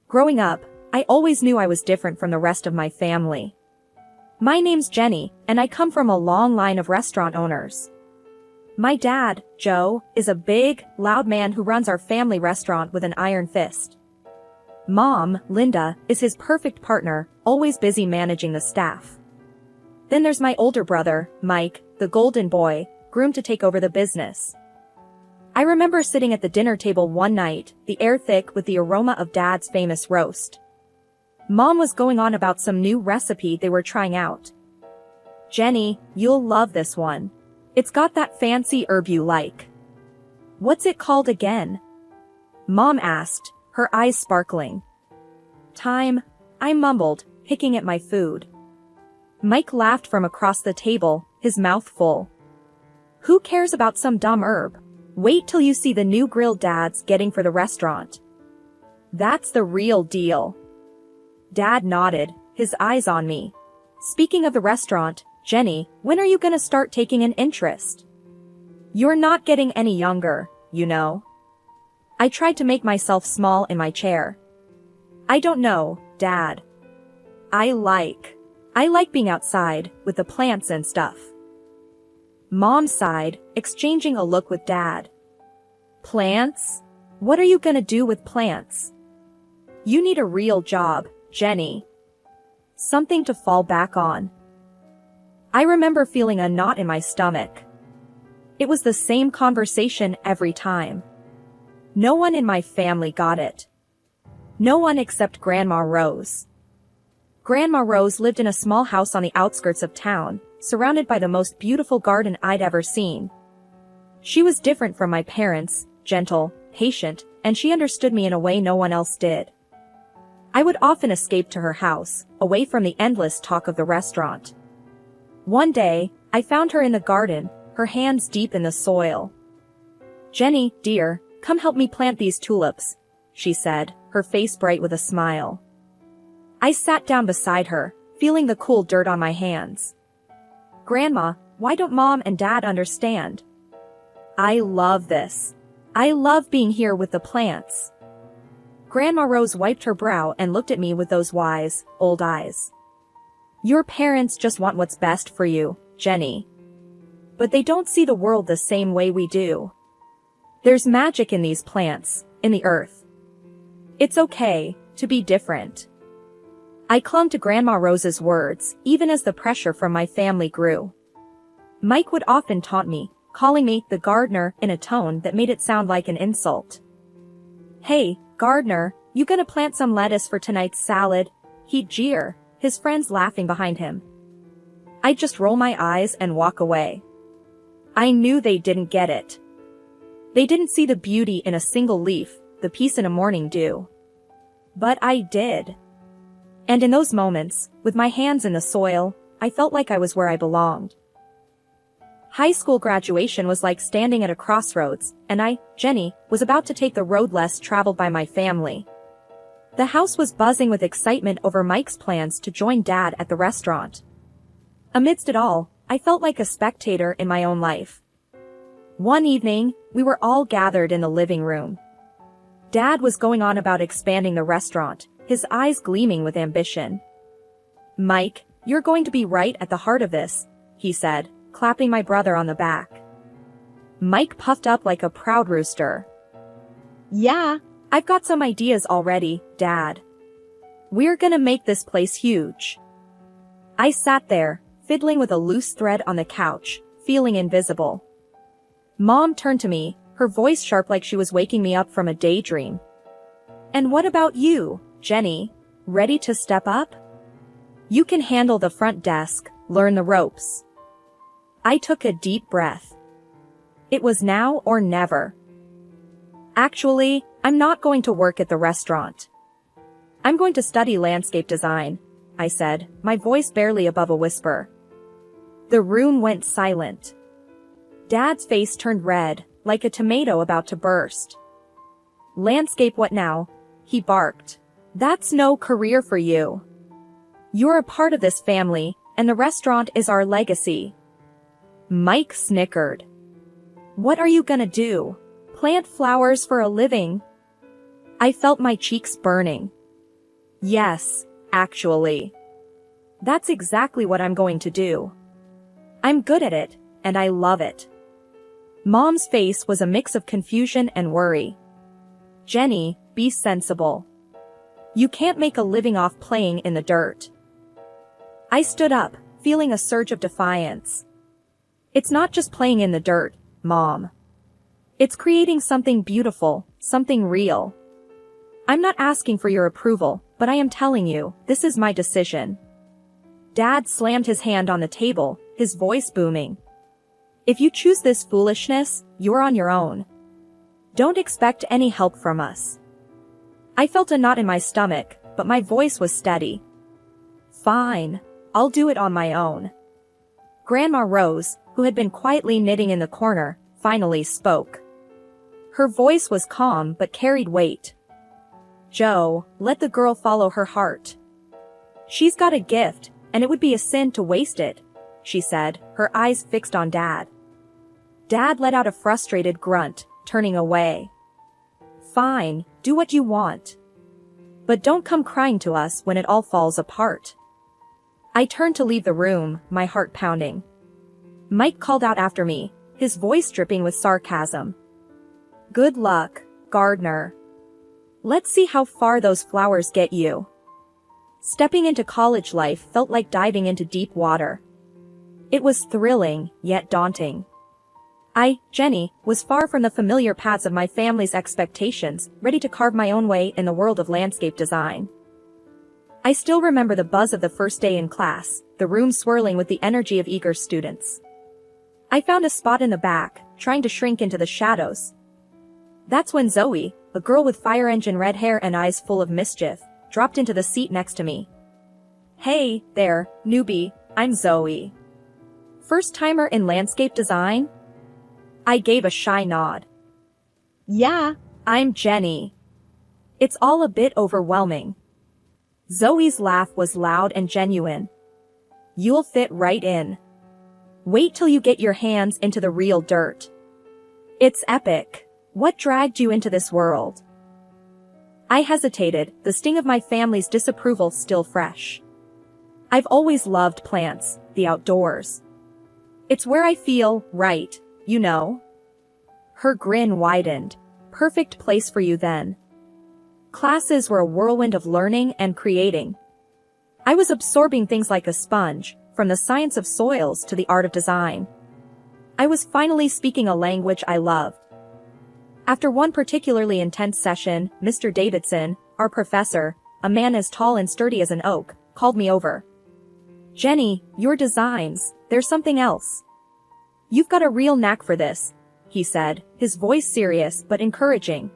Growing up, I always knew I was different from the rest of my family. My name's Jenny, and I come from a long line of restaurant owners. My dad, Joe, is a big, loud man who runs our family restaurant with an iron fist. Mom, Linda, is his perfect partner, always busy managing the staff. Then there's my older brother, Mike, the golden boy, groomed to take over the business. I remember sitting at the dinner table one night, the air thick with the aroma of Dad's famous roast. Mom was going on about some new recipe they were trying out. "Jenny, you'll love this one. It's got that fancy herb you like." "What's it called again?" Mom asked, her eyes sparkling. "Thyme," I mumbled, picking at my food. Mike laughed from across the table, his mouth full. "Who cares about some dumb herb? Wait till you see the new grill Dad's getting for the restaurant. That's the real deal." Dad nodded, his eyes on me. "Speaking of the restaurant, Jenny, when are you gonna start taking an interest? You're not getting any younger, you know." I tried to make myself small in my chair. "I don't know, Dad. I like being outside, with the plants and stuff." Mom sighed, exchanging a look with Dad. "Plants? What are you gonna do with plants? You need a real job, Jenny. Something to fall back on." I remember feeling a knot in my stomach. It was the same conversation every time. No one in my family got it. No one except Grandma Rose. Grandma Rose lived in a small house on the outskirts of town, surrounded by the most beautiful garden I'd ever seen. She was different from my parents, gentle, patient, and she understood me in a way no one else did. I would often escape to her house, away from the endless talk of the restaurant. One day, I found her in the garden, her hands deep in the soil. "Jenny, dear, come help me plant these tulips," she said, her face bright with a smile. I sat down beside her, feeling the cool dirt on my hands. "Grandma, why don't Mom and Dad understand? I love this. I love being here with the plants." Grandma Rose wiped her brow and looked at me with those wise, old eyes. "Your parents just want what's best for you, Jenny. But they don't see the world the same way we do. There's magic in these plants, in the earth. It's okay to be different." I clung to Grandma Rose's words, even as the pressure from my family grew. Mike would often taunt me, calling me the gardener in a tone that made it sound like an insult. "Hey, gardener, you gonna plant some lettuce for tonight's salad?" he'd jeer, his friends laughing behind him. I'd just roll my eyes and walk away. I knew they didn't get it. They didn't see the beauty in a single leaf, the peace in a morning dew. But I did. And in those moments, with my hands in the soil, I felt like I was where I belonged. High school graduation was like standing at a crossroads, and I, Jenny, was about to take the road less traveled by my family. The house was buzzing with excitement over Mike's plans to join Dad at the restaurant. Amidst it all, I felt like a spectator in my own life. One evening, we were all gathered in the living room. Dad was going on about expanding the restaurant, his eyes gleaming with ambition. "Mike, you're going to be right at the heart of this," he said, clapping my brother on the back. Mike puffed up like a proud rooster. "Yeah, I've got some ideas already, Dad. We're gonna make this place huge." I sat there, fiddling with a loose thread on the couch, feeling invisible. Mom turned to me, her voice sharp like she was waking me up from a daydream. "And what about you, Jenny? Ready to step up? You can handle the front desk, learn the ropes." I took a deep breath. It was now or never. "Actually, I'm not going to work at the restaurant. I'm going to study landscape design," I said, my voice barely above a whisper. The room went silent. Dad's face turned red, like a tomato about to burst. "Landscape what now?" he barked. "That's no career for you. You're a part of this family, and the restaurant is our legacy." Mike snickered. "What are you gonna do? Plant flowers for a living?" I felt my cheeks burning. Yes, actually. That's exactly what I'm going to do. I'm good at it, and I love it. Mom's face was a mix of confusion and worry. Jenny, be sensible. You can't make a living off playing in the dirt. I stood up, feeling a surge of defiance. It's not just playing in the dirt, Mom. It's creating something beautiful, something real. I'm not asking for your approval, but I am telling you, this is my decision. Dad slammed his hand on the table, his voice booming. If you choose this foolishness, you're on your own. Don't expect any help from us. I felt a knot in my stomach, but my voice was steady. Fine, I'll do it on my own. Grandma Rose, who had been quietly knitting in the corner, finally spoke. Her voice was calm but carried weight. Joe, let the girl follow her heart. She's got a gift, and it would be a sin to waste it, she said, her eyes fixed on Dad. Dad let out a frustrated grunt, turning away. Fine, do what you want. But don't come crying to us when it all falls apart. I turned to leave the room, my heart pounding. Mike called out after me, his voice dripping with sarcasm. Good luck, Gardner. Let's see how far those flowers get you. Stepping into college life felt like diving into deep water. It was thrilling, yet daunting. Jenny, was far from the familiar paths of my family's expectations, ready to carve my own way in the world of landscape design. I still remember the buzz of the first day in class, the room swirling with the energy of eager students. I found a spot in the back, trying to shrink into the shadows. That's when Zoe, a girl with fire engine red hair and eyes full of mischief, dropped into the seat next to me. Hey, there, newbie, I'm Zoe. First-timer in landscape design? I gave a shy nod. Yeah, I'm Jenny. It's all a bit overwhelming. Zoe's laugh was loud and genuine. You'll fit right in. Wait till you get your hands into the real dirt. It's epic. What dragged you into this world? I hesitated, the sting of my family's disapproval still fresh. I've always loved plants, the outdoors. It's where I feel right, you know. Her grin widened. Perfect place for you then. Classes were a whirlwind of learning and creating. I was absorbing things like a sponge, from the science of soils to the art of design. I was finally speaking a language I loved. After one particularly intense session, Mr. Davidson, our professor, a man as tall and sturdy as an oak, called me over. Jenny, your designs, there's something else. You've got a real knack for this, he said, his voice serious but encouraging.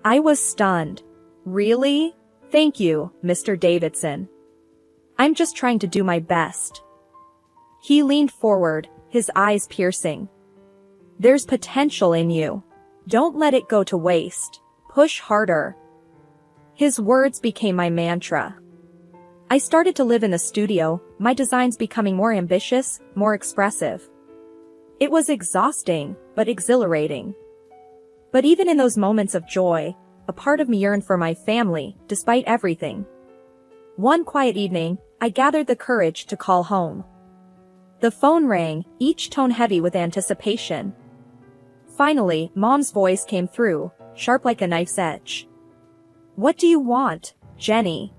I was stunned. Really? Thank you, Mr. Davidson. I'm just trying to do my best. He leaned forward, his eyes piercing. There's potential in you. Don't let it go to waste. Push harder. His words became my mantra. I started to live in the studio, my designs becoming more ambitious, more expressive. It was exhausting, but exhilarating. But even in those moments of joy, a part of me yearned for my family, despite everything. One quiet evening, I gathered the courage to call home. The phone rang, each tone heavy with anticipation. Finally, Mom's voice came through, sharp like a knife's edge. What do you want, Jenny?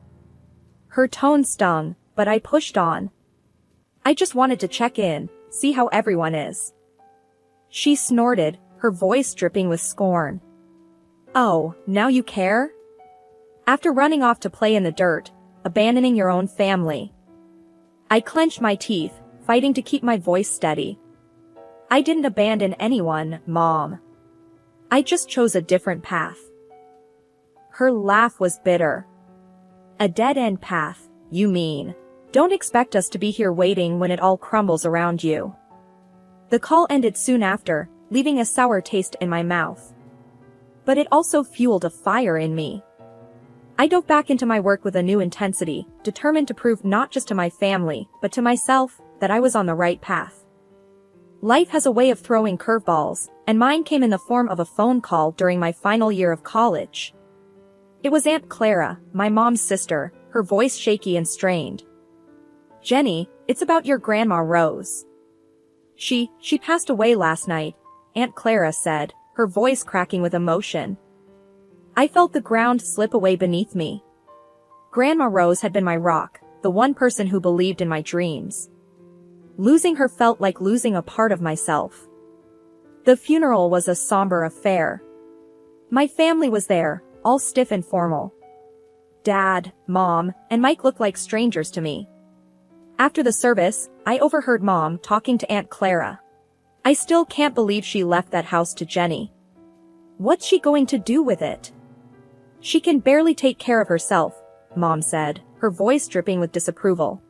Her tone stung, but I pushed on. I just wanted to check in, see how everyone is. She snorted, her voice dripping with scorn. Oh, now you care? After running off to play in the dirt, abandoning your own family. I clenched my teeth, fighting to keep my voice steady. I didn't abandon anyone, Mom. I just chose a different path. Her laugh was bitter. A dead-end path, you mean? Don't expect us to be here waiting when it all crumbles around you. The call ended soon after, leaving a sour taste in my mouth. But it also fueled a fire in me. I dove back into my work with a new intensity, determined to prove not just to my family, but to myself, that I was on the right path. Life has a way of throwing curveballs, and mine came in the form of a phone call during my final year of college. It was Aunt Clara, my mom's sister, her voice shaky and strained. "Jenny, it's about your Grandma Rose. She passed away last night," Aunt Clara said, her voice cracking with emotion. I felt the ground slip away beneath me. Grandma Rose had been my rock, the one person who believed in my dreams. Losing her felt like losing a part of myself. The funeral was a somber affair. My family was there, all stiff and formal. Dad, Mom, and Mike looked like strangers to me. After the service, I overheard Mom talking to Aunt Clara. "I still can't believe she left that house to Jenny. What's she going to do with it? She can barely take care of herself," Mom said, her voice dripping with disapproval.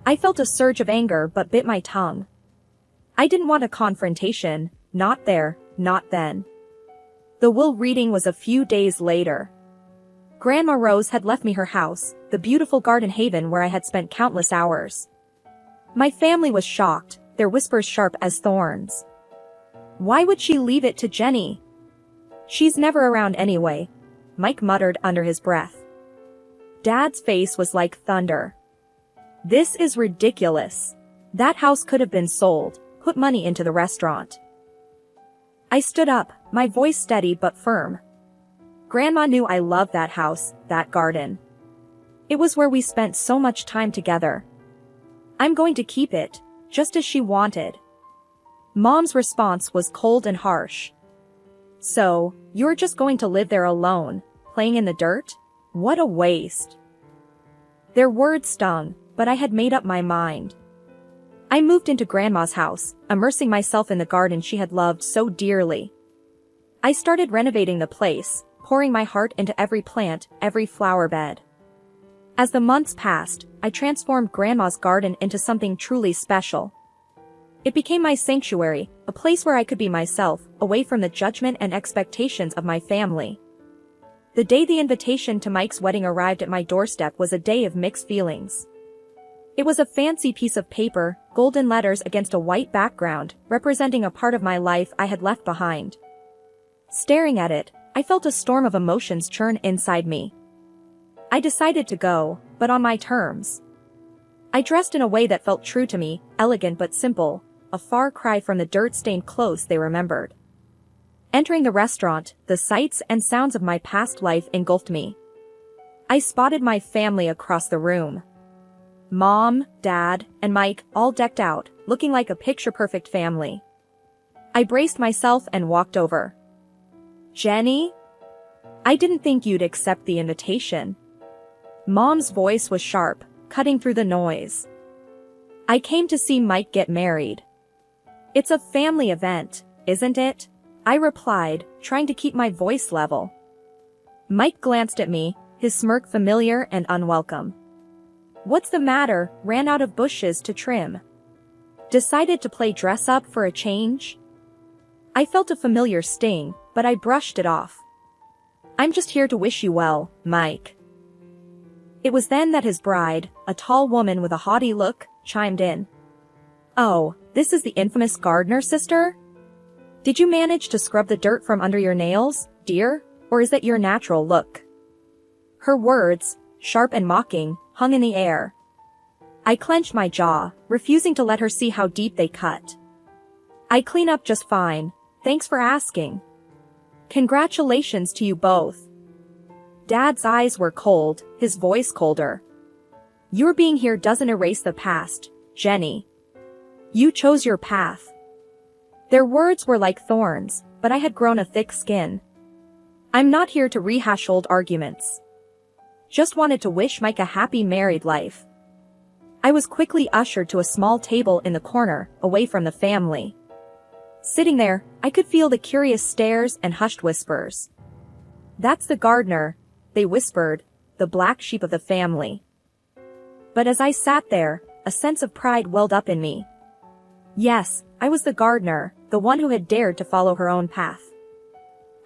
I felt a surge of anger but bit my tongue. I didn't want a confrontation, not there, not then. The will reading was a few days later. Grandma Rose had left me her house, the beautiful garden haven where I had spent countless hours. My family was shocked, their whispers sharp as thorns. "Why would she leave it to Jenny? She's never around anyway," Mike muttered under his breath. Dad's face was like thunder. "This is ridiculous. That house could have been sold, put money into the restaurant." I stood up, my voice steady but firm. Grandma knew I loved that house, that garden. It was where we spent so much time together. I'm going to keep it, just as she wanted. Mom's response was cold and harsh. "So, you're just going to live there alone, playing in the dirt? What a waste." Their words stung, but I had made up my mind. I moved into Grandma's house, immersing myself in the garden she had loved so dearly. I started renovating the place, pouring my heart into every plant, every flower bed. As the months passed, I transformed Grandma's garden into something truly special. It became my sanctuary, a place where I could be myself, away from the judgment and expectations of my family. The day the invitation to Mike's wedding arrived at my doorstep was a day of mixed feelings. It was a fancy piece of paper, golden letters against a white background, representing a part of my life I had left behind. Staring at it, I felt a storm of emotions churn inside me. I decided to go, but on my terms. I dressed in a way that felt true to me, elegant but simple, a far cry from the dirt-stained clothes they remembered. Entering the restaurant, the sights and sounds of my past life engulfed me. I spotted my family across the room. Mom, Dad, and Mike, all decked out, looking like a picture-perfect family. I braced myself and walked over. "Jenny? I didn't think you'd accept the invitation." Mom's voice was sharp, cutting through the noise. "I came to see Mike get married." "It's a family event, isn't it?" I replied, trying to keep my voice level. Mike glanced at me, his smirk familiar and unwelcome. "What's the matter?" Ran out of bushes to trim. Decided to play dress up for a change? I felt a familiar sting, but I brushed it off. "I'm just here to wish you well, Mike." It was then that his bride, a tall woman with a haughty look, chimed in. "Oh, this is the infamous Gardner sister? Did you manage to scrub the dirt from under your nails, dear, or is that your natural look?" Her words, sharp and mocking, hung in the air. I clenched my jaw, refusing to let her see how deep they cut. "I clean up just fine, thanks for asking." "Congratulations to you both." Dad's eyes were cold, his voice colder. "Your being here doesn't erase the past, Jenny. You chose your path." Their words were like thorns, but I had grown a thick skin. "I'm not here to rehash old arguments. Just wanted to wish Mike a happy married life." I was quickly ushered to a small table in the corner, away from the family. Sitting there, I could feel the curious stares and hushed whispers. "That's the gardener," they whispered, "the black sheep of the family." But as I sat there, a sense of pride welled up in me. Yes, I was the gardener, the one who had dared to follow her own path.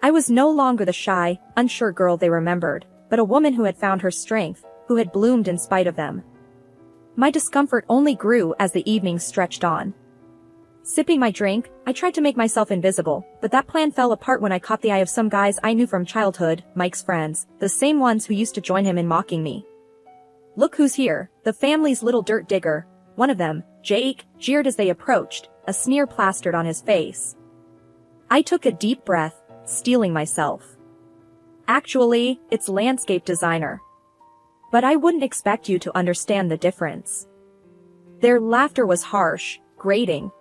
I was no longer the shy, unsure girl they remembered, but a woman who had found her strength, who had bloomed in spite of them. My discomfort only grew as the evening stretched on. Sipping my drink, I tried to make myself invisible, but that plan fell apart when I caught the eye of some guys I knew from childhood, Mike's friends, the same ones who used to join him in mocking me. "Look who's here, the family's little dirt digger," one of them, Jake, jeered as they approached, a sneer plastered on his face. I took a deep breath, steeling myself. "Actually, it's landscape designer. But I wouldn't expect you to understand the difference." Their laughter was harsh, grating.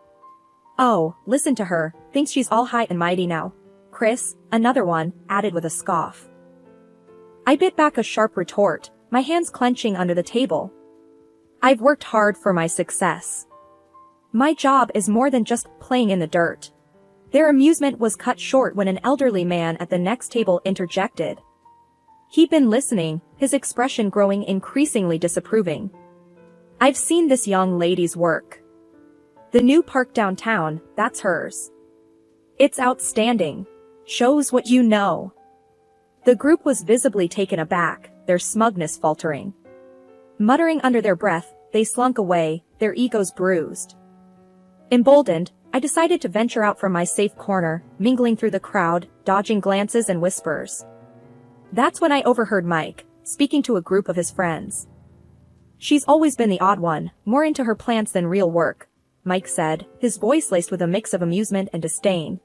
"Oh, listen to her, thinks she's all high and mighty now." Chris, another one, added with a scoff. I bit back a sharp retort, my hands clenching under the table. "I've worked hard for my success. My job is more than just playing in the dirt." Their amusement was cut short when an elderly man at the next table interjected. He'd been listening, his expression growing increasingly disapproving. "I've seen this young lady's work. The new park downtown, that's hers. It's outstanding. Shows what you know." The group was visibly taken aback, their smugness faltering. Muttering under their breath, they slunk away, their egos bruised. Emboldened, I decided to venture out from my safe corner, mingling through the crowd, dodging glances and whispers. That's when I overheard Mike, speaking to a group of his friends. "She's always been the odd one, more into her plants than real work," Mike said, his voice laced with a mix of amusement and disdain.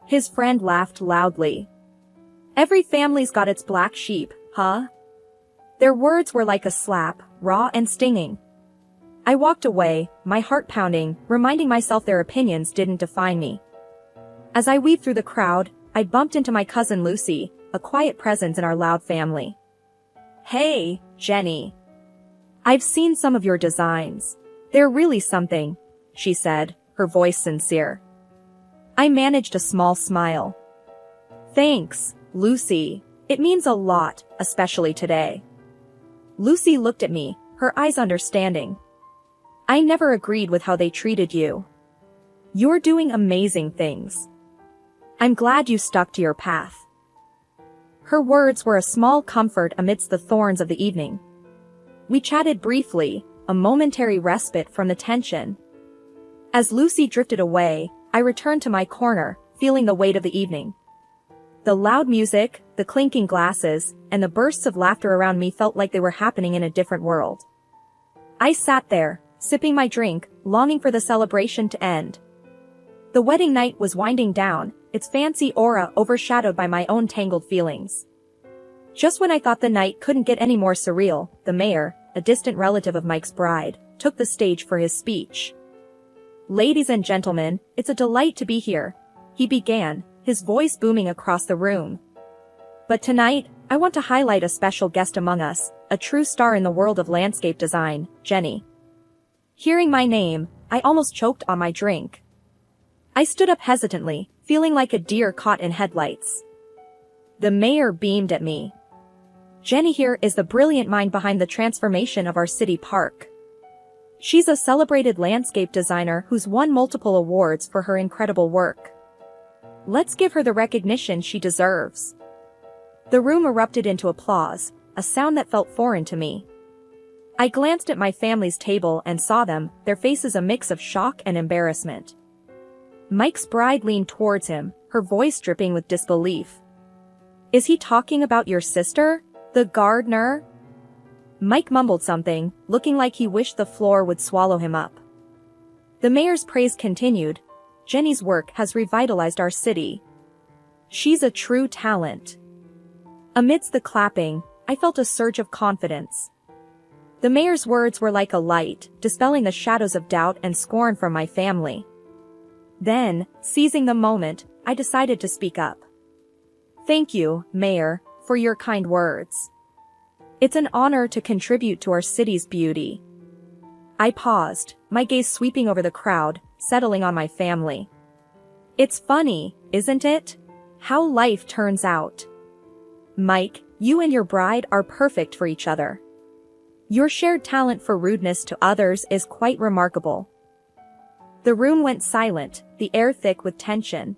His friend laughed loudly. "Every family's got its black sheep, huh?" Their words were like a slap, raw and stinging. I walked away, my heart pounding, reminding myself their opinions didn't define me. As I weaved through the crowd, I bumped into my cousin Lucy, a quiet presence in our loud family. "Hey, Jenny. I've seen some of your designs. They're really something," she said, her voice sincere. I managed a small smile. "Thanks, Lucy. It means a lot, especially today." Lucy looked at me, her eyes understanding. "I never agreed with how they treated you. You're doing amazing things. I'm glad you stuck to your path." Her words were a small comfort amidst the thorns of the evening. We chatted briefly, a momentary respite from the tension. As Lucy drifted away, I returned to my corner, feeling the weight of the evening. The loud music, the clinking glasses, and the bursts of laughter around me felt like they were happening in a different world. I sat there, sipping my drink, longing for the celebration to end. The wedding night was winding down, its fancy aura overshadowed by my own tangled feelings. Just when I thought the night couldn't get any more surreal, the mayor, a distant relative of Mike's bride, took the stage for his speech. "Ladies and gentlemen, it's a delight to be here," he began, his voice booming across the room. "But tonight, I want to highlight a special guest among us, a true star in the world of landscape design, Jenny." Hearing my name, I almost choked on my drink. I stood up hesitantly, feeling like a deer caught in headlights. The mayor beamed at me. "Jenny here is the brilliant mind behind the transformation of our city park. She's a celebrated landscape designer who's won multiple awards for her incredible work. Let's give her the recognition she deserves." The room erupted into applause, a sound that felt foreign to me. I glanced at my family's table and saw them, their faces a mix of shock and embarrassment. Mike's bride leaned towards him, her voice dripping with disbelief. "Is he talking about your sister, the gardener?" Mike mumbled something, looking like he wished the floor would swallow him up. The mayor's praise continued. "Jenny's work has revitalized our city. She's a true talent." Amidst the clapping, I felt a surge of confidence. The mayor's words were like a light, dispelling the shadows of doubt and scorn from my family. Then, seizing the moment, I decided to speak up. "Thank you, Mayor, for your kind words. It's an honor to contribute to our city's beauty." I paused, my gaze sweeping over the crowd, settling on my family. "It's funny, isn't it? How life turns out. Mike, you and your bride are perfect for each other. Your shared talent for rudeness to others is quite remarkable." The room went silent, the air thick with tension.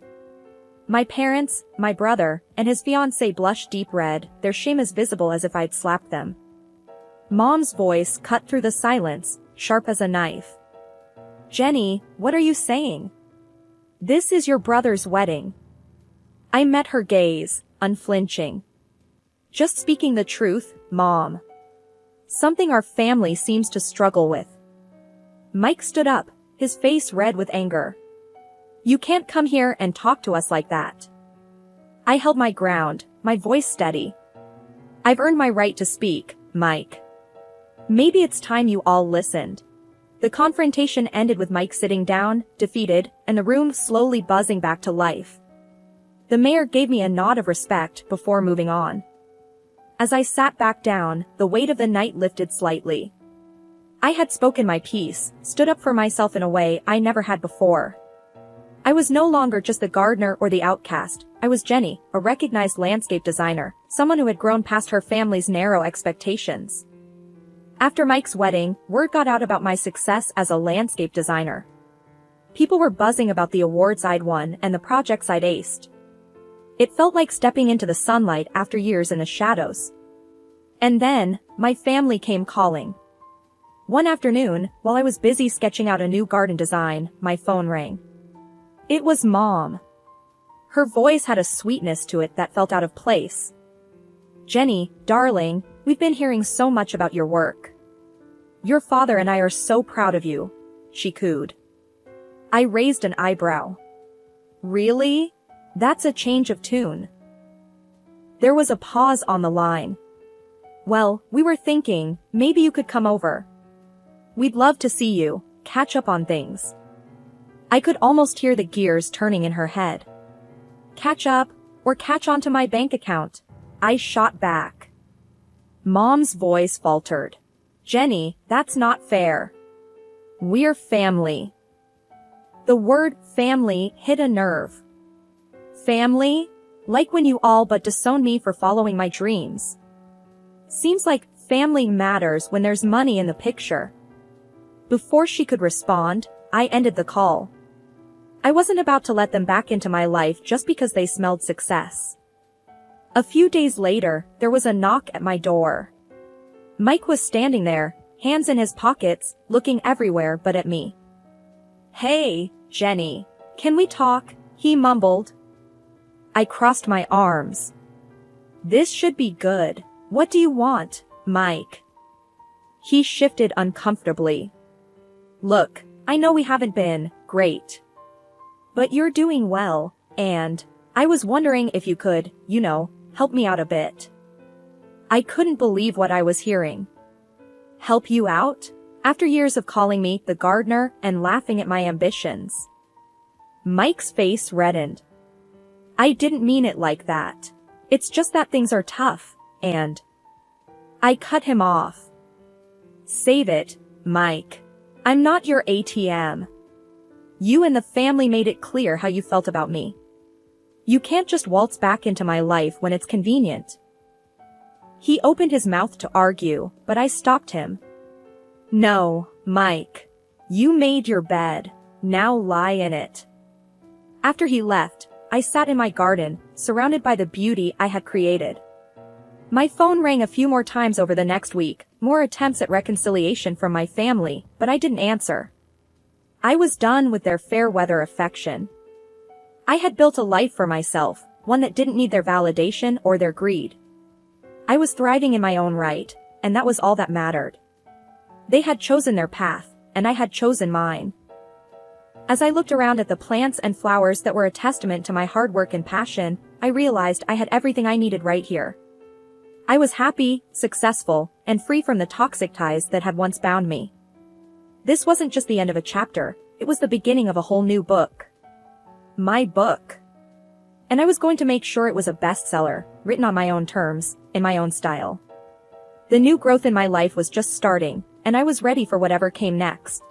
My parents, my brother, and his fiancée blushed deep red, their shame as visible as if I'd slapped them. Mom's voice cut through the silence, sharp as a knife. Jenny, what are you saying? This is your brother's wedding. I met her gaze, unflinching. Just speaking the truth, Mom. Something our family seems to struggle with. Mike stood up, his face red with anger. You can't come here and talk to us like that. I held my ground, my voice steady. I've earned my right to speak, Mike. Maybe it's time you all listened. The confrontation ended with Mike sitting down, defeated, and the room slowly buzzing back to life. The mayor gave me a nod of respect before moving on. As I sat back down, the weight of the night lifted slightly. I had spoken my piece, stood up for myself in a way I never had before. I was no longer just the gardener or the outcast. I was Jenny, a recognized landscape designer, someone who had grown past her family's narrow expectations. After Mike's wedding, word got out about my success as a landscape designer. People were buzzing about the awards I'd won and the projects I'd aced. It felt like stepping into the sunlight after years in the shadows. And then, my family came calling. One afternoon, while I was busy sketching out a new garden design, my phone rang. It was Mom. Her voice had a sweetness to it that felt out of place. Jenny, darling, we've been hearing so much about your work. Your father and I are so proud of you, she cooed. I raised an eyebrow. Really? That's a change of tune. There was a pause on the line. Well, we were thinking, maybe you could come over. We'd love to see you, catch up on things. I could almost hear the gears turning in her head. Catch up, or catch onto my bank account, I shot back. Mom's voice faltered. Jenny, that's not fair. We're family. The word family hit a nerve. Family? Like when you all but disown me for following my dreams. Seems like family matters when there's money in the picture. Before she could respond, I ended the call. I wasn't about to let them back into my life just because they smelled success. A few days later, there was a knock at my door. Mike was standing there, hands in his pockets, looking everywhere but at me. Hey, Jenny, can we talk? He mumbled. I crossed my arms. This should be good. What do you want, Mike? He shifted uncomfortably. Look, I know we haven't been great. But you're doing well, and I was wondering if you could, help me out a bit. I couldn't believe what I was hearing. Help you out? After years of calling me the gardener and laughing at my ambitions. Mike's face reddened. I didn't mean it like that. It's just that things are tough, and I cut him off. Save it, Mike. I'm not your ATM. You and the family made it clear how you felt about me. You can't just waltz back into my life when it's convenient. He opened his mouth to argue, but I stopped him. No, Mike. You made your bed. Now lie in it. After he left, I sat in my garden, surrounded by the beauty I had created. My phone rang a few more times over the next week, more attempts at reconciliation from my family, but I didn't answer. I was done with their fair-weather affection. I had built a life for myself, one that didn't need their validation or their greed. I was thriving in my own right, and that was all that mattered. They had chosen their path, and I had chosen mine. As I looked around at the plants and flowers that were a testament to my hard work and passion, I realized I had everything I needed right here. I was happy, successful, and free from the toxic ties that had once bound me. This wasn't just the end of a chapter, it was the beginning of a whole new book. My book. And I was going to make sure it was a bestseller, written on my own terms, in my own style. The new growth in my life was just starting, and I was ready for whatever came next.